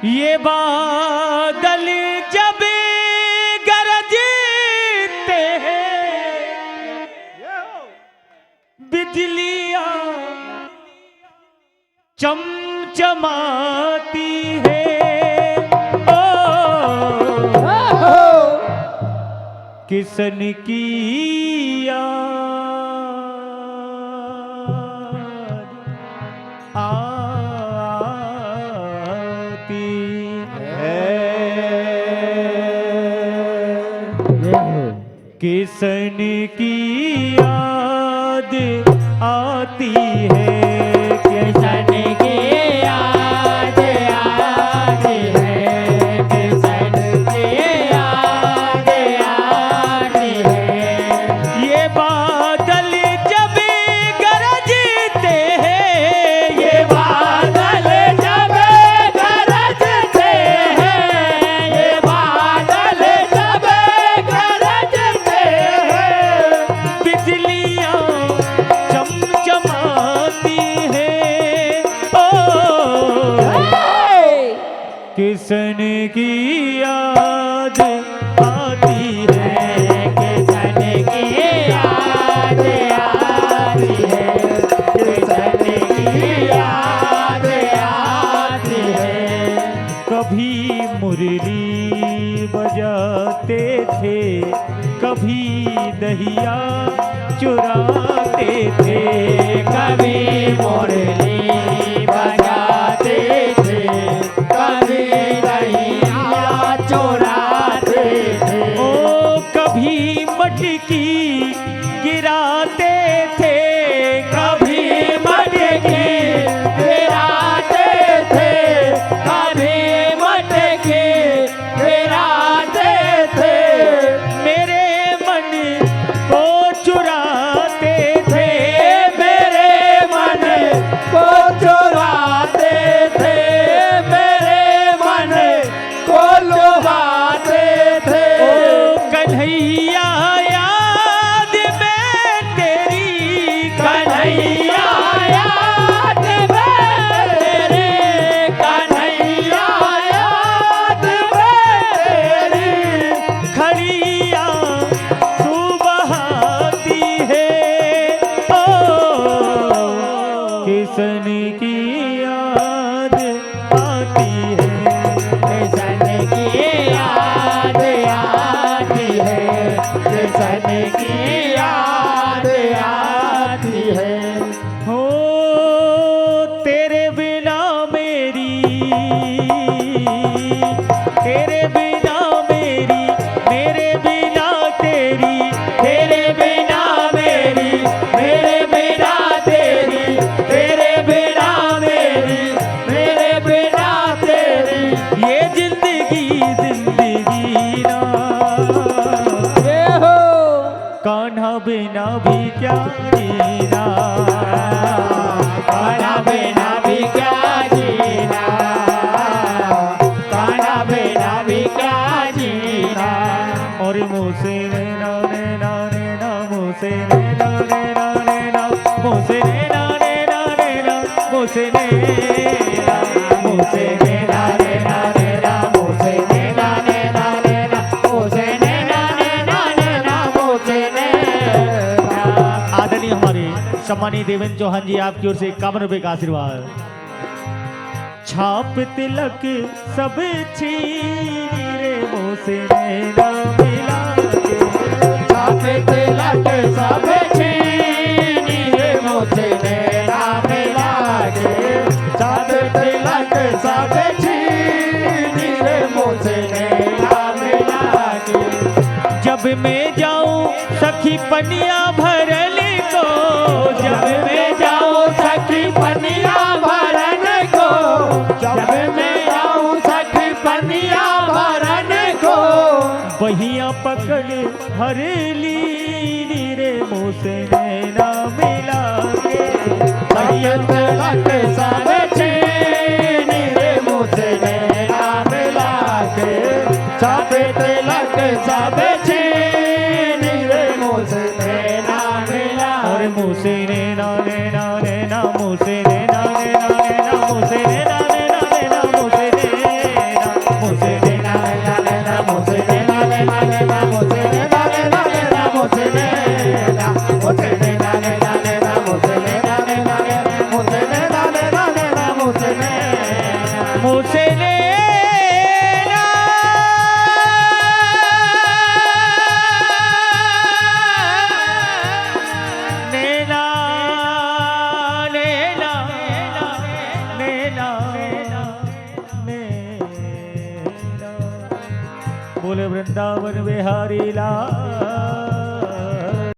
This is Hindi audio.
ये बादल जब गरजते हैं, बिजलियां चमचमाती है। ओ किसन की याद आती है, किसन की याद आती है, किसन की याद आती है, किसन की याद आती है। ये बादल जब गरजते हैं, ये बादल जब गरजते हैं, ये बादल जब गरजते हैं, बिजलियां चमचमाती हैं। ओ किसन की याद आती है, किसन की याद आती है, किसन की याद आती है। कभी मुरली बजाते थे, कभी दहिया चुराते थे, कभी मुरली बजाते थे, कभी दहिया चुराते थे। ओ कभी मटकी गिराते थे, कभी मटकी गिराते थे, कभी मटकी गिराते थे। मेरे मन को चुराते थे, मेरे मन को चुराते थे, मेरे मन को लुभाते थे। ओ कन्हैया याद में तेरी, कन्हैया याद में तेरी, कन्हैया याद में तेरी खड़िया सुबहाती है। ओ किसन की याद आती है, किसन की याद आती है, किसन की याद आती है। हो तेरे बिना मेरी, तेरे बिना मेरी, मेरे बिना तेरी, तेरे बिना मेरी, मेरे बिना तेरी, तेरे बिना मेरी, मेरे बिना तेरी, ये जिंदगी जिंदगी ना। ये हो कान्हा बिना भी क्या जीना, कान्हा बिना भी क्या जीना, कान्हा बिना भी क्या जीना। और मुझसे नैना नैना नैना, मुझसे नैना नैना नैना, मुझसे नैना नैना नैना, मुझसे नैना, मुझसे नैना नैना नैना, मुझसे नैना नैना नैना, मुझसे नैना नैना नैना, मुझसे नैना। आदरणीय हमारे सम्मानीय देवेंद्र चौहान जी, आपकी ओर से 51 रुपए का आशीर्वाद। छाप तिलक सब छीनी रे, मुझसे नैना मिला के, छाप तिलक सब छीनी रे, मुझसे नैना मिला के, छाप तिलक सब छीनी रे, मुझसे नैना मिला के। जब मैं जाऊं सखी पनिया भरल को, जब मैं जाऊं सखी पनिया भरन को, जब मैं जाऊं सखी पनिया भरन को, बहिया पकड़ भर ली रे, मुझसे नैना मिला के, बहिया तिलक सब छीनी रे, मुझसे नैना मिला के, छाप तिलक सब छीनी रे, मुझसे नैना मिला। और मुझसे नैना नैना नैना, मुझसे नैना नैना नैना, मुझसे नैना नैना नैना, मुझसे नैना बोले वृंदावन बिहारी लाल